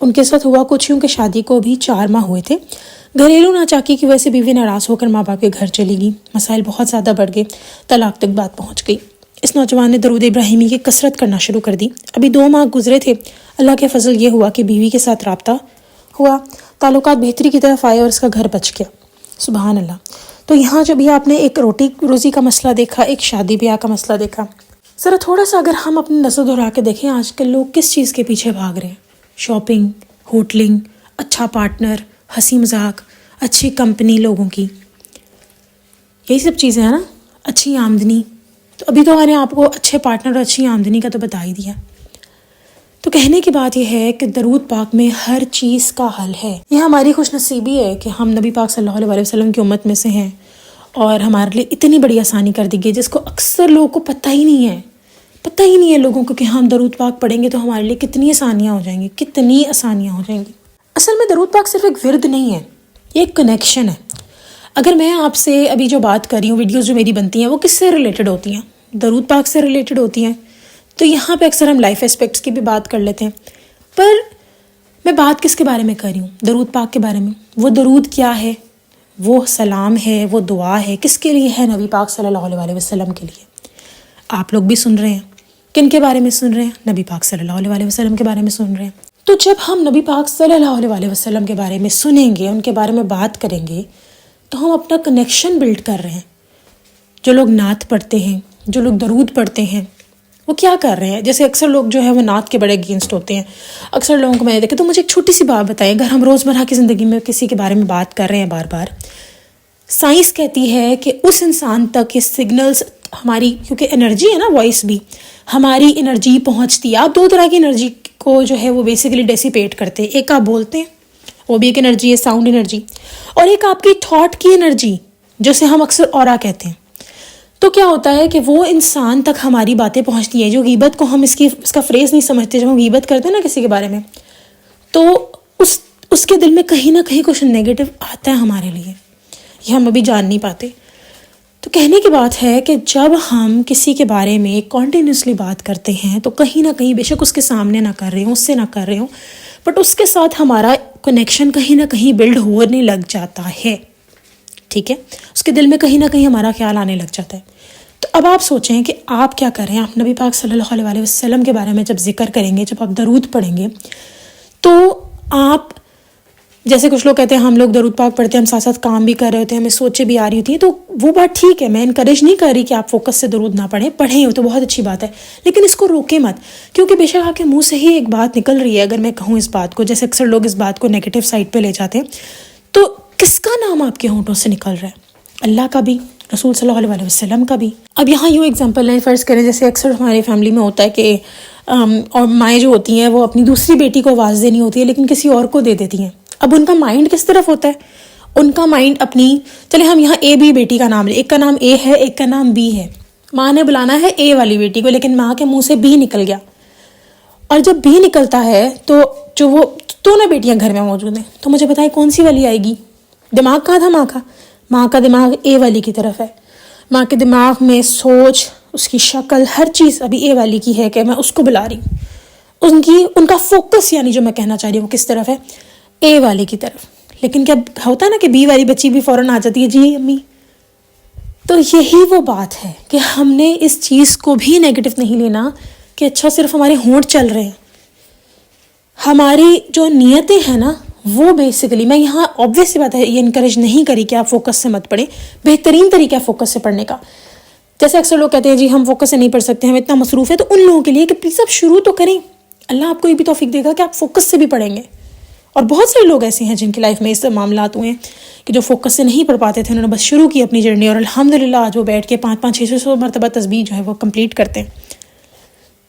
ان کے ساتھ ہوا کچھ یوں کہ شادی کو بھی 4 ماہ ہوئے تھے. گھریلو ناچاکی کی وجہ سے بیوی ناراض ہو کر ماں باپ کے گھر چلی گئی. مسائل بہت زیادہ بڑھ گئے, طلاق تک بات پہنچ گئی. اس نوجوان نے درود ابراہیمی کی کثرت کرنا شروع کر دی. ابھی 2 ماہ گزرے تھے. اللہ کے فضل یہ ہوا کہ بیوی کے ساتھ رابطہ ہوا, تعلقات بہتری کی طرف آئے اور اس کا گھر بچ گیا. سبحان اللہ. تو یہاں جب یہ آپ نے ایک روٹی روزی کا مسئلہ دیکھا, ایک شادی بیاہ کا مسئلہ دیکھا, ذرا تھوڑا سا اگر ہم اپنی نظر دہرا کے دیکھیں آج کل لوگ کس چیز کے پیچھے بھاگ رہے ہیں. شاپنگ, ہوٹلنگ, اچھا پارٹنر, ہنسی مذاق, اچھی کمپنی لوگوں کی, یہی سب چیزیں ہیں نا, اچھی آمدنی. تو ابھی تو میں نے آپ کو اچھے پارٹنر اور اچھی آمدنی کا تو بتا ہی دیا. تو کہنے کی بات یہ ہے کہ درود پاک میں ہر چیز کا حل ہے. یہ ہماری خوش نصیبی ہے کہ ہم نبی پاک صلی اللہ علیہ وسلم کی امت میں سے ہیں, اور ہمارے لیے اتنی بڑی آسانی کر دی گئی جس کو اکثر لوگوں کو پتہ ہی نہیں ہے. پتہ ہی نہیں ہے لوگوں کو کہ ہم درود پاک پڑھیں گے تو ہمارے لیے کتنی آسانیاں ہو جائیں گی, کتنی آسانیاں ہو جائیں گی. اصل میں درود پاک صرف ایک ورد نہیں ہے, یہ ایک کنیکشن ہے. اگر میں آپ سے ابھی جو بات کر رہی ہوں, ویڈیوز جو میری بنتی ہیں وہ کس سے ریلیٹڈ ہوتی ہیں؟ درود پاک سے ریلیٹڈ ہوتی ہیں. تو یہاں پہ اکثر ہم لائف اسپیکٹس کی بھی بات کر لیتے ہیں, پر میں بات کس کے بارے میں کر رہی ہوں؟ درود پاک کے بارے میں. وہ درود کیا ہے؟ وہ سلام ہے, وہ دعا ہے. کس کے لیے ہے؟ نبی پاک صلی اللہ علیہ وسلم کے لیے. آپ لوگ بھی سن رہے ہیں. کن کے بارے میں سن رہے ہیں؟ نبی پاک صلی اللہ علیہ وسلم کے بارے میں سن رہے ہیں. تو جب ہم نبی پاک صلی اللہ علیہ وسلم کے بارے میں سنیں گے, ان کے بارے میں بات کریں گے, تو ہم اپنا کنیکشن بلڈ کر رہے ہیں. جو لوگ نعت پڑھتے ہیں, جو لوگ درود پڑھتے ہیں, وہ کیا کر رہے ہیں؟ جیسے اکثر لوگ جو ہے وہ نعت کے بڑے اگینسٹ ہوتے ہیں. اکثر لوگوں کو میں نے دیکھا. تو مجھے ایک چھوٹی سی بات بتائیں, اگر ہم روزمرہ کی زندگی میں کسی کے بارے میں بات کر رہے ہیں بار بار, سائنس کہتی ہے کہ اس انسان تک یہ سگنلز ہماری, کیونکہ انرجی ہے نا, وائس بھی ہماری انرجی پہنچتی ہے. آپ 2 طرح کی انرجی کو جو ہے وہ بیسیکلی ڈیسیپیٹ کرتے ہیں. ایک آپ بولتے ہیں, وہ بھی ایک انرجی ہے, ساؤنڈ انرجی, اور ایک آپ کی تھاٹ کی انرجی جسے ہم اکثر اورا کہتے ہیں. تو کیا ہوتا ہے کہ وہ انسان تک ہماری باتیں پہنچتی ہیں. جو غیبت کو ہم اس کا فریز نہیں سمجھتے, جب ہم غیبت کرتے ہیں نا کسی کے بارے میں, تو اس کے دل میں کہیں نہ کہیں کچھ نیگیٹو آتا ہے ہمارے لیے, یہ ہم ابھی جان نہیں پاتے. تو کہنے کی بات ہے کہ جب ہم کسی کے بارے میں کنٹینیوسلی بات کرتے ہیں تو کہیں نہ کہیں, بے شک اس کے سامنے نہ کر رہے ہوں, اس سے نہ کر رہے ہوں, بٹ اس کے ساتھ ہمارا کنیکشن کہیں نہ کہیں بلڈ ہونے لگ جاتا ہے. ٹھیک ہے, اس کے دل میں کہیں نہ کہیں ہمارا خیال آنے لگ جاتا ہے. تو اب آپ سوچیں کہ آپ کیا کر رہے ہیں. آپ نبی پاک صلی اللہ علیہ وسلم کے بارے میں جب ذکر کریں گے, جب آپ درود پڑھیں گے, تو آپ, جیسے کچھ لوگ کہتے ہیں ہم لوگ درود پاک پڑھتے ہیں, ہم ساتھ ساتھ کام بھی کر رہے ہوتے ہیں, ہمیں سوچیں بھی آ رہی ہوتی ہیں, تو وہ بات ٹھیک ہے, میں انکریج نہیں کر رہی کہ آپ فوکس سے درود نہ پڑھیں وہ تو بہت اچھی بات ہے, لیکن اس کو روکیں مت, کیونکہ بے شک آپ کے منہ سے ہی ایک بات نکل رہی ہے. اگر میں کہوں اس بات کو, جیسے اکثر لوگ اس بات کو نیگیٹو سائڈ پہ لے جاتے ہیں, تو کس کا نام آپ کے ہونٹوں سے نکل رہا ہے؟ اللہ کا بھی, رسول صلی اللہ علیہ وسلم کا بھی. اب یہاں یوں ایگزامپل لیں, فرض کریں جیسے اکثر ہمارے فیملی میں ہوتا ہے کہ اور مائیں جو ہوتی ہیں وہ اپنی دوسری بیٹی کو آواز دینی ہوتی ہے لیکن کسی اور کو دے دیتی ہیں. اب ان کا مائنڈ کس طرف ہوتا ہے؟ ان کا مائنڈ اپنی, چلے ہم یہاں اے بی بیٹی کا نام لیں, ایک کا نام اے ہے, ایک کا نام بی ہے. ماں نے بلانا ہے اے والی بیٹی کو, لیکن ماں کے منہ سے بی نکل گیا, اور جب بی نکلتا ہے تو جو وہ دونوں بیٹیاں گھر میں موجود ہیں, تو مجھے بتائیں کون سی والی آئے گی؟ دماغ کہاں تھا ماں کا؟ ماں کا دماغ اے والی کی طرف ہے. ماں کے دماغ میں سوچ, اس کی شکل, ہر چیز ابھی اے والی کی ہے کہ میں اس کو بلا رہی ہوں. ان کا فوکس, یعنی جو میں کہنا چاہ رہی ہوں, وہ کس طرف ہے؟ اے والے کی طرف. لیکن کیا ہوتا ہے نا کہ بی والی بچی بھی فوراً آ جاتی ہے, جی امی. تو یہی وہ بات ہے کہ ہم نے اس چیز کو بھی نیگیٹو نہیں لینا کہ اچھا صرف ہمارے ہونٹ چل رہے ہیں. ہماری جو نیتیں ہیں نا, وہ بیسیکلی, میں یہاں obvious سی بات ہے یہ انکریج نہیں کری کہ آپ فوکس سے مت پڑھیں. بہترین طریقہ ہے فوکس سے پڑھنے کا. جیسے اکثر لوگ کہتے ہیں جی ہم فوکس سے نہیں پڑھ سکتے, ہم اتنا مصروف ہے, تو ان لوگوں کے لیے کہ پلیز آپ شروع تو کریں. اللہ آپ کو یہ بھی توفیق دے گا کہ آپ فوکس سے بھی پڑھیں گے. اور بہت سارے لوگ ایسے ہیں جن کی لائف میں اس معاملات ہوئے ہیں کہ جو فوکس سے نہیں پڑھ پاتے تھے, انہوں نے بس شروع کی اپنی جرنی, اور الحمدللہ آج وہ بیٹھ کے 500-600 مرتبہ تسبیح جو ہے وہ کمپلیٹ کرتے ہیں.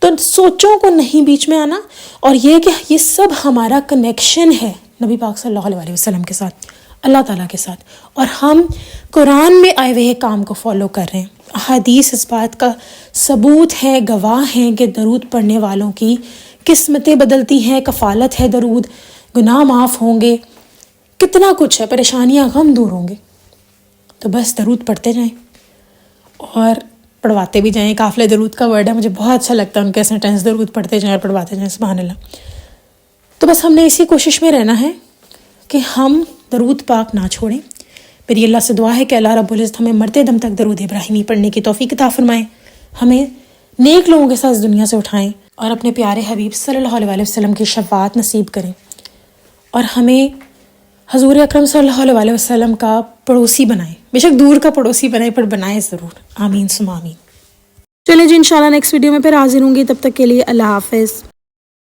تو سوچوں کو نہیں بیچ میں آنا, اور یہ کہ یہ سب ہمارا کنیکشن ہے نبی پاک صلی اللہ علیہ وسلم کے ساتھ, اللہ تعالیٰ کے ساتھ, اور ہم قرآن میں آئے ہوئے کام کو فالو کر رہے ہیں. احادیث اس بات کا ثبوت ہے, گواہ ہیں کہ درود پڑھنے والوں کی قسمتیں بدلتی ہیں, کفالت ہے درود, گناہ معاف ہوں گے, کتنا کچھ ہے, پریشانیاں غم دور ہوں گے. تو بس درود پڑھتے جائیں اور پڑھواتے بھی جائیں. قافلہ درود کا ورڈ ہے, مجھے بہت اچھا لگتا ہے ان کے سینٹینس, درود پڑھتے جائیں اور پڑھواتے جائیں. سبحان اللہ. تو بس ہم نے اسی کوشش میں رہنا ہے کہ ہم درود پاک نہ چھوڑیں. میری اللہ سے دعا ہے کہ اللہ رب العزت ہمیں مرتے دم تک درود ابراہیمی پڑھنے کی توفیق عطا فرمائیں، ہمیں نیک لوگوں کے ساتھ اس دنیا سے اٹھائیں اور اپنے پیارے حبیب صلی اللہ علیہ وسلم کی شفاعت نصیب کریں، اور ہمیں حضور اکرم صلی اللہ علیہ وسلم کا پڑوسی بنائیں. بے شک دور کا پڑوسی بنائیں پر بنائیں ضرور. آمین ثم آمین. چلیں جی، انشاءاللہ نیکسٹ ویڈیو میں پھر حاضر ہوں گی. تب تک کے لیے اللہ حافظ.